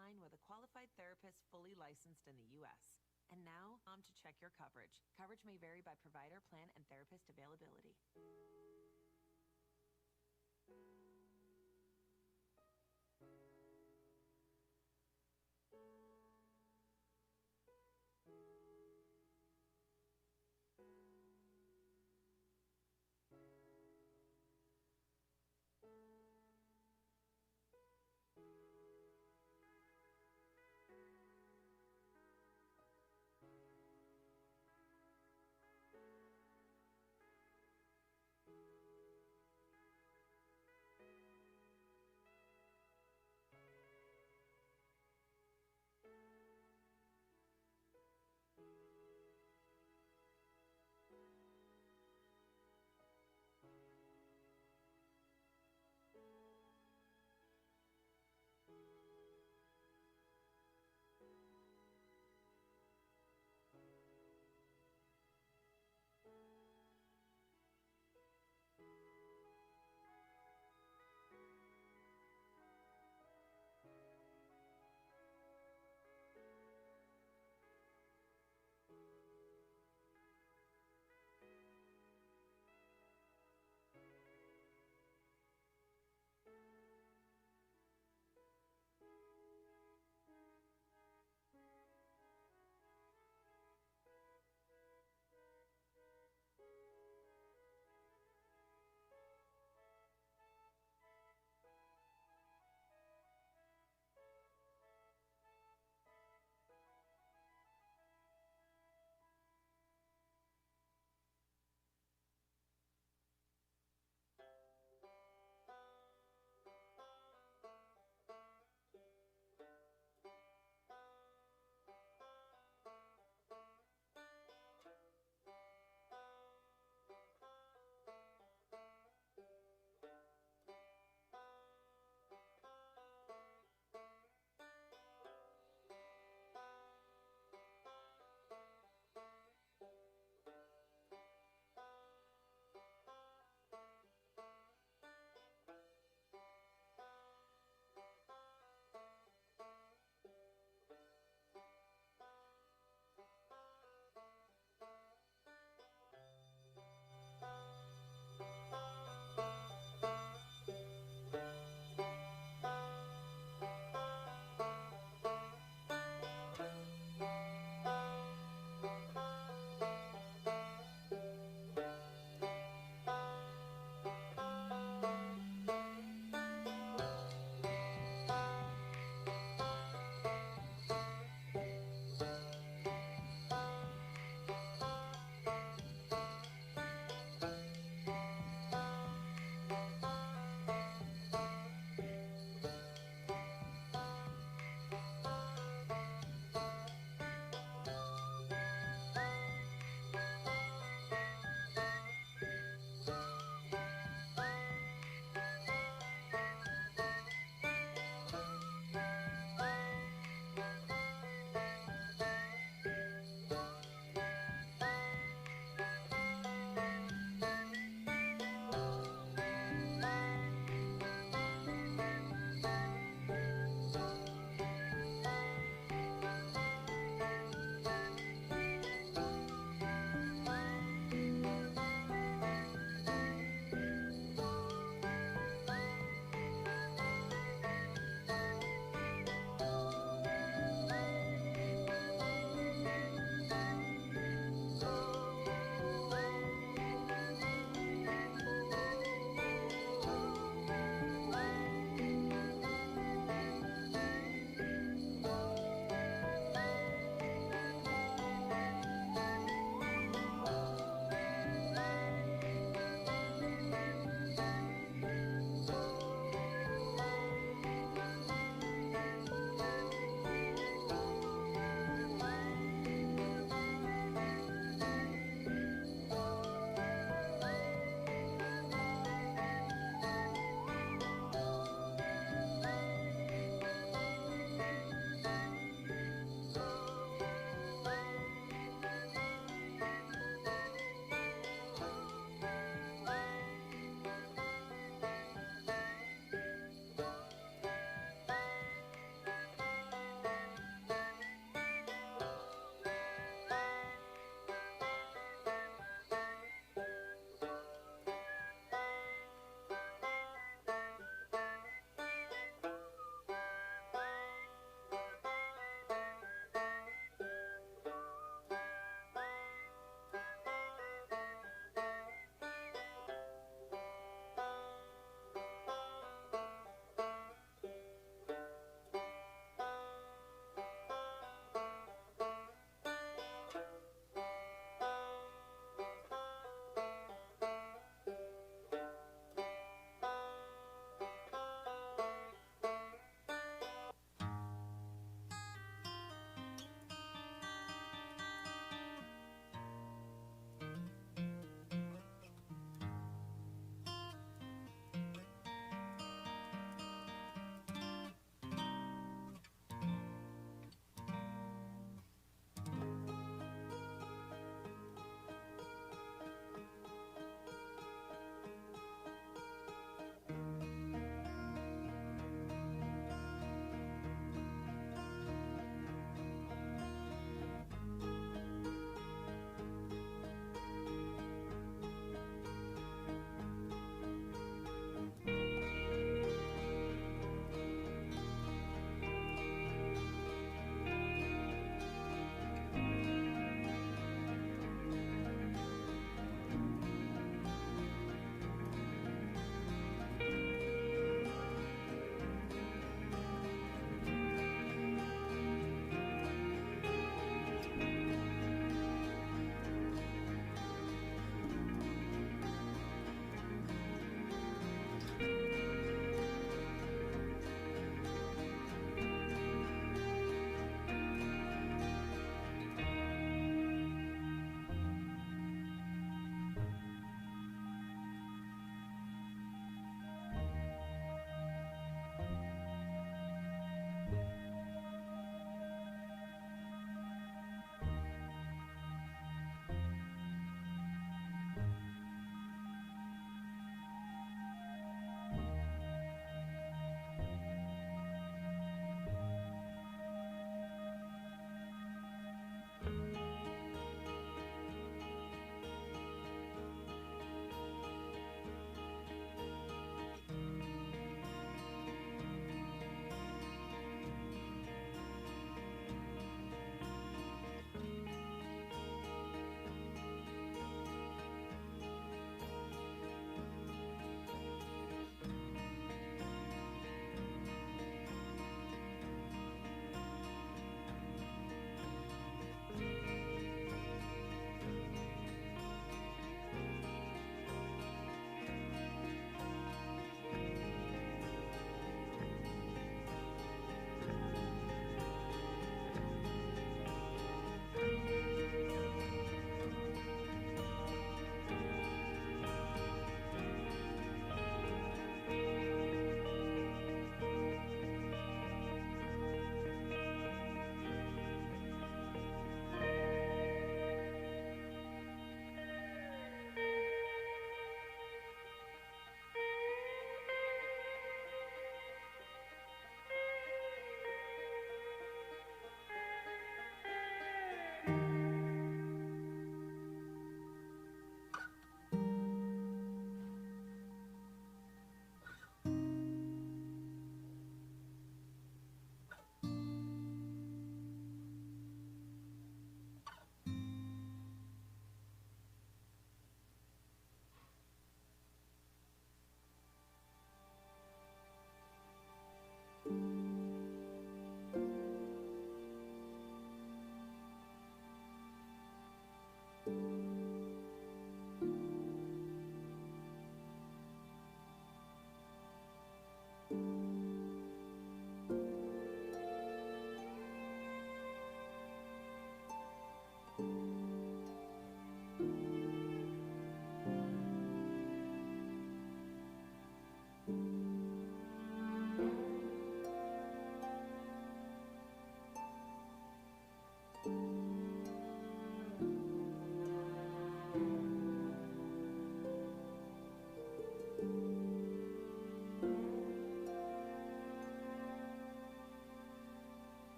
online with a qualified therapist fully licensed in the U.S. And now, on to check your coverage. Coverage may vary by provider, plan, and therapist availability.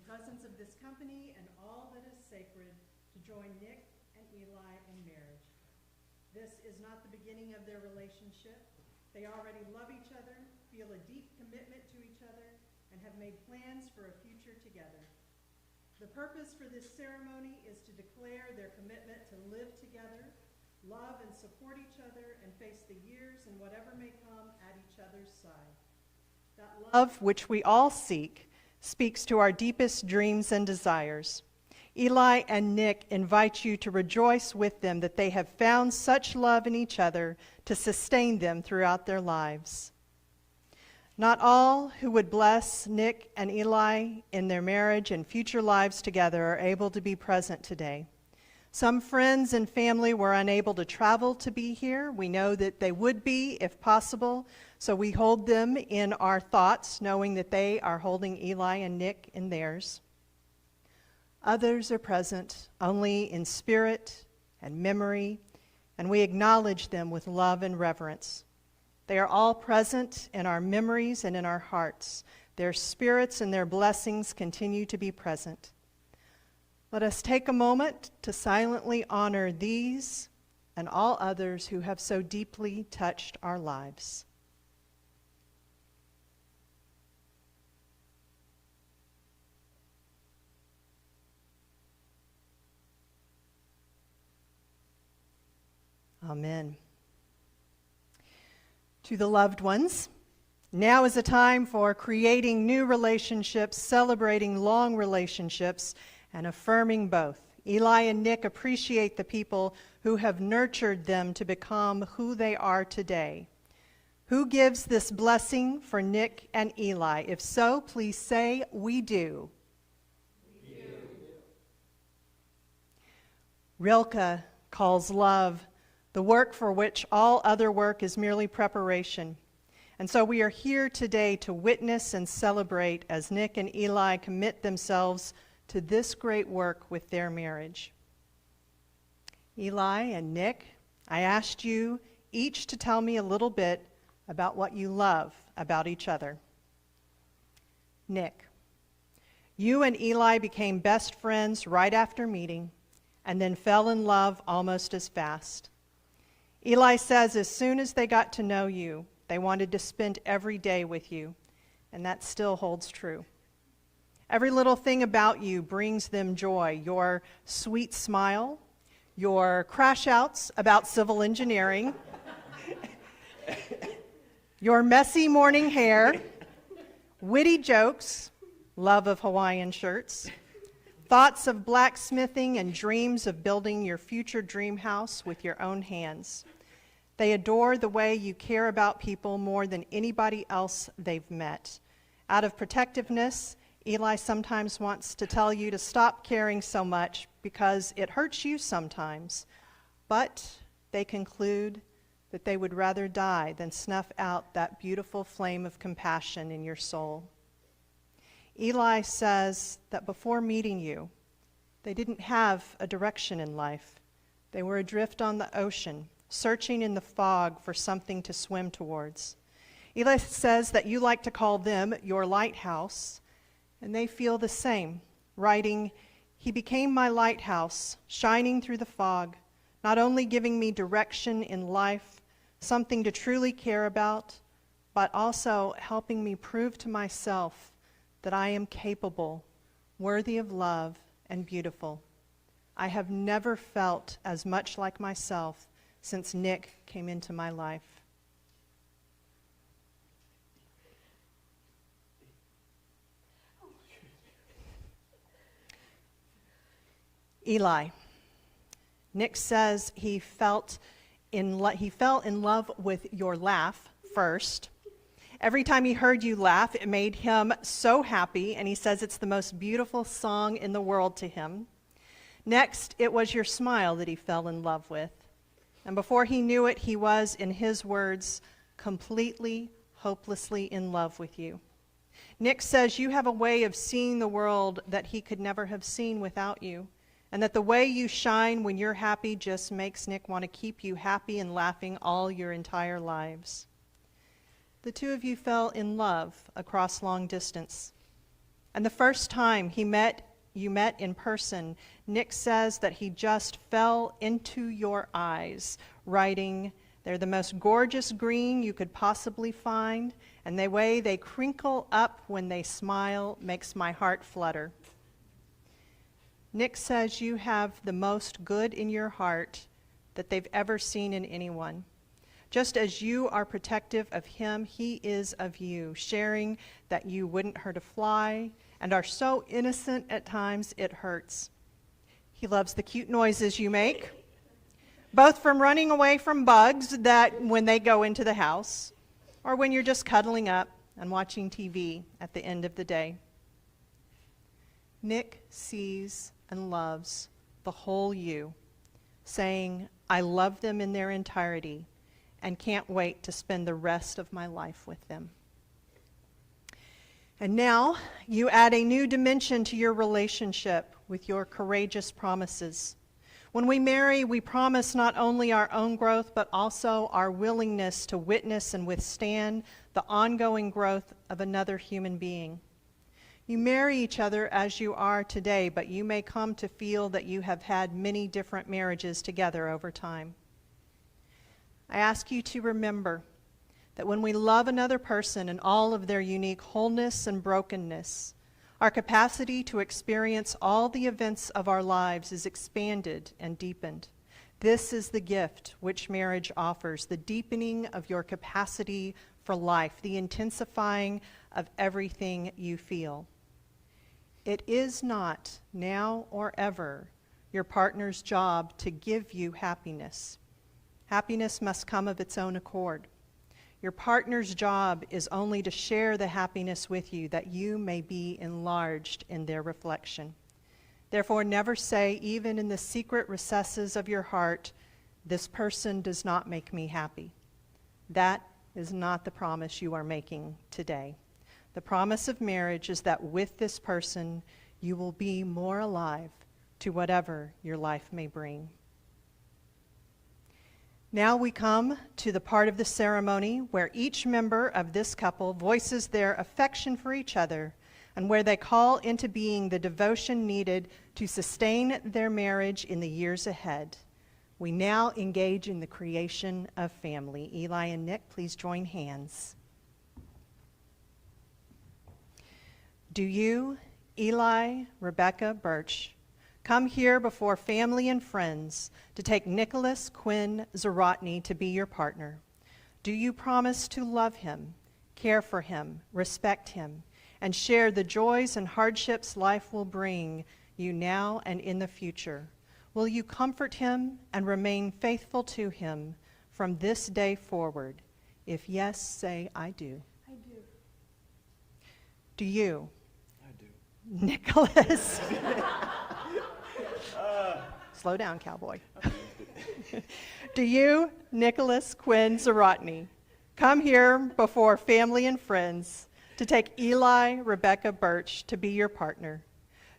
presence of this company and all that is sacred, to join Nick and Eli in marriage. This is not the beginning of their relationship. They already love each other, feel a deep commitment to each other, and have made plans for a future together. The purpose for this ceremony is to declare their commitment to live together, love and support each other, and face the years and whatever may come at each other's side. That love, which we all seek, speaks to our deepest dreams and desires. Eli and Nick invite you to rejoice with them that they have found such love in each other to sustain them throughout their lives. Not all who would bless Nick and Eli in their marriage and future lives together are able to be present today. Some friends and family were unable to travel to be here. We know that they would be if possible, so we hold them in our thoughts, knowing that they are holding Eli and Nick in theirs. Others are present only in spirit and memory, and we acknowledge them with love and reverence. They are all present in our memories and in our hearts. Their spirits and their blessings continue to be present. Let us take a moment to silently honor these and all others who have so deeply touched our lives. Amen. To the loved ones, now is a time for creating new relationships, celebrating long relationships, and affirming both. Eli and Nick appreciate the people who have nurtured them to become who they are today. Who gives this blessing for Nick and Eli? If so, please say, "We do." We do. Rilke calls love the work for which all other work is merely preparation. And so we are here today to witness and celebrate as Nick and Eli commit themselves to this great work with their marriage. Eli and Nick, I asked you each to tell me a little bit about what you love about each other. Nick, you and Eli became best friends right after meeting and then fell in love almost as fast. Eli says as soon as they got to know you, they wanted to spend every day with you, and that still holds true. Every little thing about you brings them joy. Your sweet smile, your crash outs about civil engineering, your messy morning hair, witty jokes, love of Hawaiian shirts, thoughts of blacksmithing, and dreams of building your future dream house with your own hands. They adore the way you care about people more than anybody else they've met. Out of protectiveness, Eli sometimes wants to tell you to stop caring so much because it hurts you sometimes. But they conclude that they would rather die than snuff out that beautiful flame of compassion in your soul. Eli says that before meeting you, they didn't have a direction in life. They were adrift on the ocean, searching in the fog for something to swim towards. Eli says that you like to call them your lighthouse, and they feel the same, writing, "He became my lighthouse, shining through the fog, not only giving me direction in life, something to truly care about, but also helping me prove to myself that I am capable, worthy of love, and beautiful. I have never felt as much like myself since Nick came into my life." Eli. Nick says he fell in love with your laugh first. Every time he heard you laugh, it made him so happy, and he says it's the most beautiful song in the world to him. Next, it was your smile that he fell in love with. And before he knew it, he was, in his words, completely, hopelessly in love with you. Nick says you have a way of seeing the world that he could never have seen without you, and that the way you shine when you're happy just makes Nick want to keep you happy and laughing all your entire lives. The two of you fell in love across long distance. And the first time you met in person, Nick says that he just fell into your eyes, writing, "They're the most gorgeous green you could possibly find, and the way they crinkle up when they smile makes my heart flutter." Nick says you have the most good in your heart that they've ever seen in anyone. Just as you are protective of him, he is of you, sharing that you wouldn't hurt a fly and are so innocent at times it hurts. He loves the cute noises you make, both from running away from bugs that when they go into the house, or when you're just cuddling up and watching TV at the end of the day. Nick sees and loves the whole you, saying, "I love them in their entirety and can't wait to spend the rest of my life with them." And now you add a new dimension to your relationship with your courageous promises. When we marry, we promise not only our own growth, but also our willingness to witness and withstand the ongoing growth of another human being. You marry each other as you are today, but you may come to feel that you have had many different marriages together over time. I ask you to remember that when we love another person in all of their unique wholeness and brokenness, our capacity to experience all the events of our lives is expanded and deepened. This is the gift which marriage offers, the deepening of your capacity for life, the intensifying of everything you feel. It is not, now or ever, your partner's job to give you happiness. Happiness must come of its own accord. Your partner's job is only to share the happiness with you, that you may be enlarged in their reflection. Therefore, never say, even in the secret recesses of your heart, "This person does not make me happy." That is not the promise you are making today. The promise of marriage is that with this person, you will be more alive to whatever your life may bring. Now we come to the part of the ceremony where each member of this couple voices their affection for each other and where they call into being the devotion needed to sustain their marriage in the years ahead. We now engage in the creation of family. Eli and Nick, please join hands. Do you, Eli, Rebecca Bertsch, come here before family and friends to take Nicholas Quinn Zawrotny to be your partner? Do you promise to love him, care for him, respect him, and share the joys and hardships life will bring you now and in the future? Will you comfort him and remain faithful to him from this day forward? If yes, say, "I do." I do. Do you? I do. Nicholas. Slow down, cowboy. Do you, Nicholas Quinn Zawrotny, come here before family and friends to take Eli, Rebecca Bertsch to be your partner?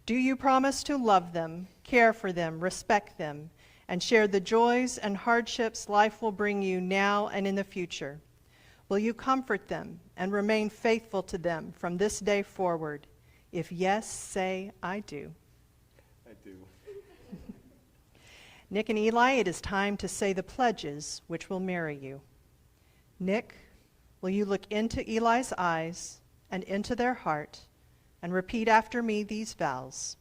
Do you promise to love them, care for them, respect them, and share the joys and hardships life will bring you now and in the future? Will you comfort them and remain faithful to them from this day forward? If yes, say, "I do." I do. Nick and Eli, it is time to say the pledges which will marry you. Nick, will you look into Eli's eyes and into their heart and repeat after me these vows?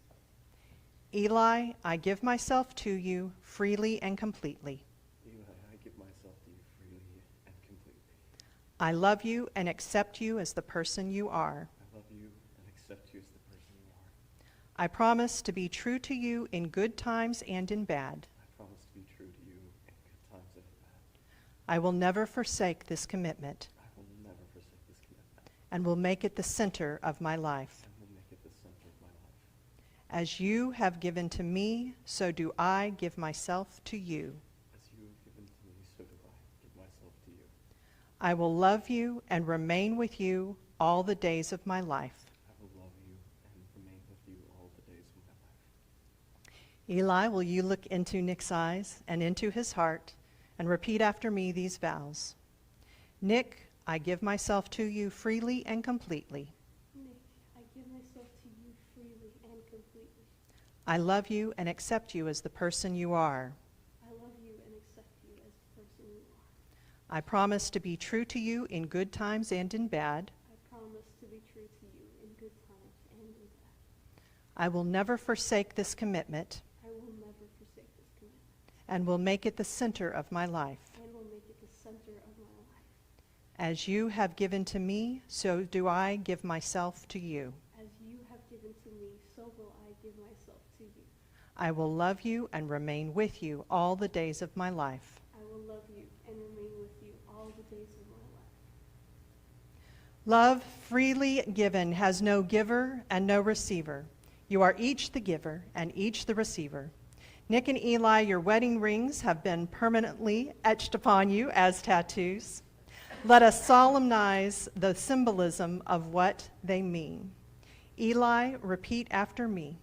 Eli, I give myself to you freely and completely. Eli, I give myself to you freely and completely. I love you and accept you as the person you are. I love you and accept you as the person you are. I promise to be true to you in good times and in bad. I promise to be true to you in good times and in bad. I will never forsake this commitment I will never forsake this commitment and will make it the center of my life. and will make it the center of my life. As you have given to me, so do I give myself to you. As you have given to me, so do I give myself to you. I will love you and remain with you all the days of my life. I will love you and remain with you all the days of my life. Eli, will you look into Nick's eyes and into his heart and repeat after me these vows? Nick, I give myself to you freely and completely. Nick, I give myself to I love you and accept you as the person you are. I love you and accept you as the person you are. I promise to be true to you in good times and in bad. I promise to be true to you in good times and in bad. I will never forsake this commitment I will never forsake this commitment and will make it the center of my life. and will make it the center of my life. As you have given to me, so do I give myself to you. As you have given to me, so will I give myself to you. I will love you and remain with you all the days of my life. I will love you and remain with you all the days of my life. Love freely given has no giver and no receiver. You are each the giver and each the receiver. Nick and Eli, your wedding rings have been permanently etched upon you as tattoos. Let us solemnize the symbolism of what they mean. Eli, repeat after me.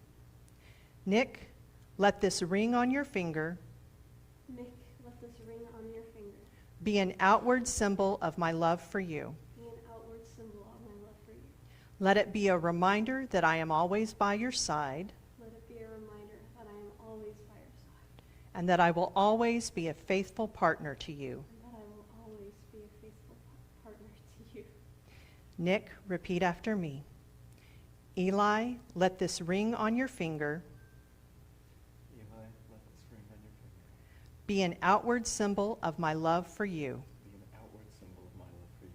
Nick, let this ring on your finger Nick, let this ring on your finger be an outward symbol of my love for you. be an outward symbol of my love for you. Let it be a reminder that I am always by your side Let it be a reminder that I am always by your side and that I will always be a faithful partner to you. and that I will always be a faithful partner to you. Nick, repeat after me. Eli, let this ring on your finger Eli, let this ring on your finger be an outward symbol of my love for you. be an outward symbol of my love for you.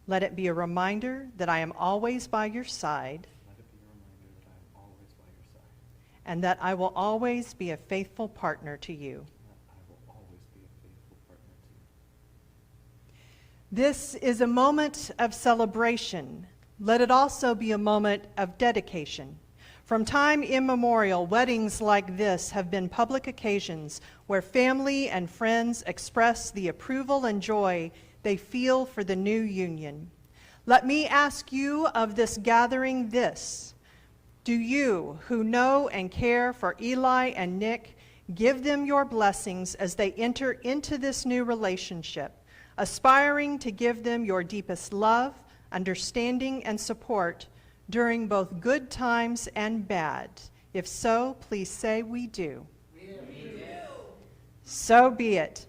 Let it be a reminder that I am always by your side Let it be a reminder that I am always by your side, and that I will always be a faithful partner to you. and that I will always be a faithful partner to you. This is a moment of celebration. Let it also be a moment of dedication. From time immemorial, weddings like this have been public occasions where family and friends express the approval and joy they feel for the new union. Let me ask you of this gathering this. Do you, who know and care for Eli and Nick, give them your blessings as they enter into this new relationship, aspiring to give them your deepest love, understanding, and support during both good times and bad? If so, please say we do. We do. So be it.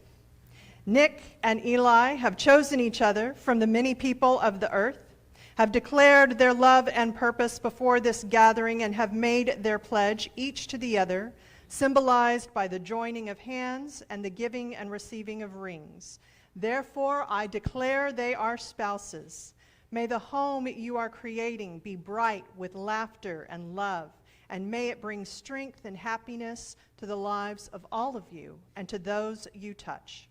Nick and Eli have chosen each other from the many people of the earth, have declared their love and purpose before this gathering, and have made their pledge each to the other, symbolized by the joining of hands and the giving and receiving of rings. Therefore, I declare they are spouses. May the home you are creating be bright with laughter and love, and may it bring strength and happiness to the lives of all of you and to those you touch.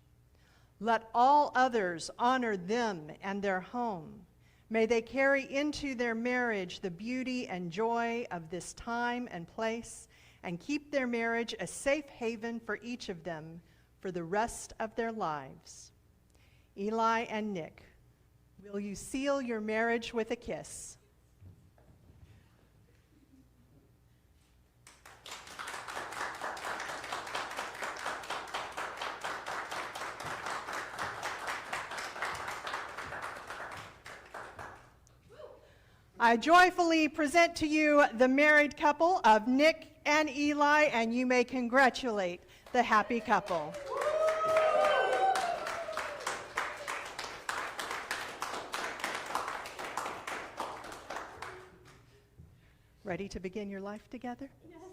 Let all others honor them and their home. May they carry into their marriage the beauty and joy of this time and place, and keep their marriage a safe haven for each of them for the rest of their lives. Eli and Nick, will you seal your marriage with a kiss? I joyfully present to you the married couple of Nick and Eli, and you may congratulate the happy couple. Ready to begin your life together? Yes.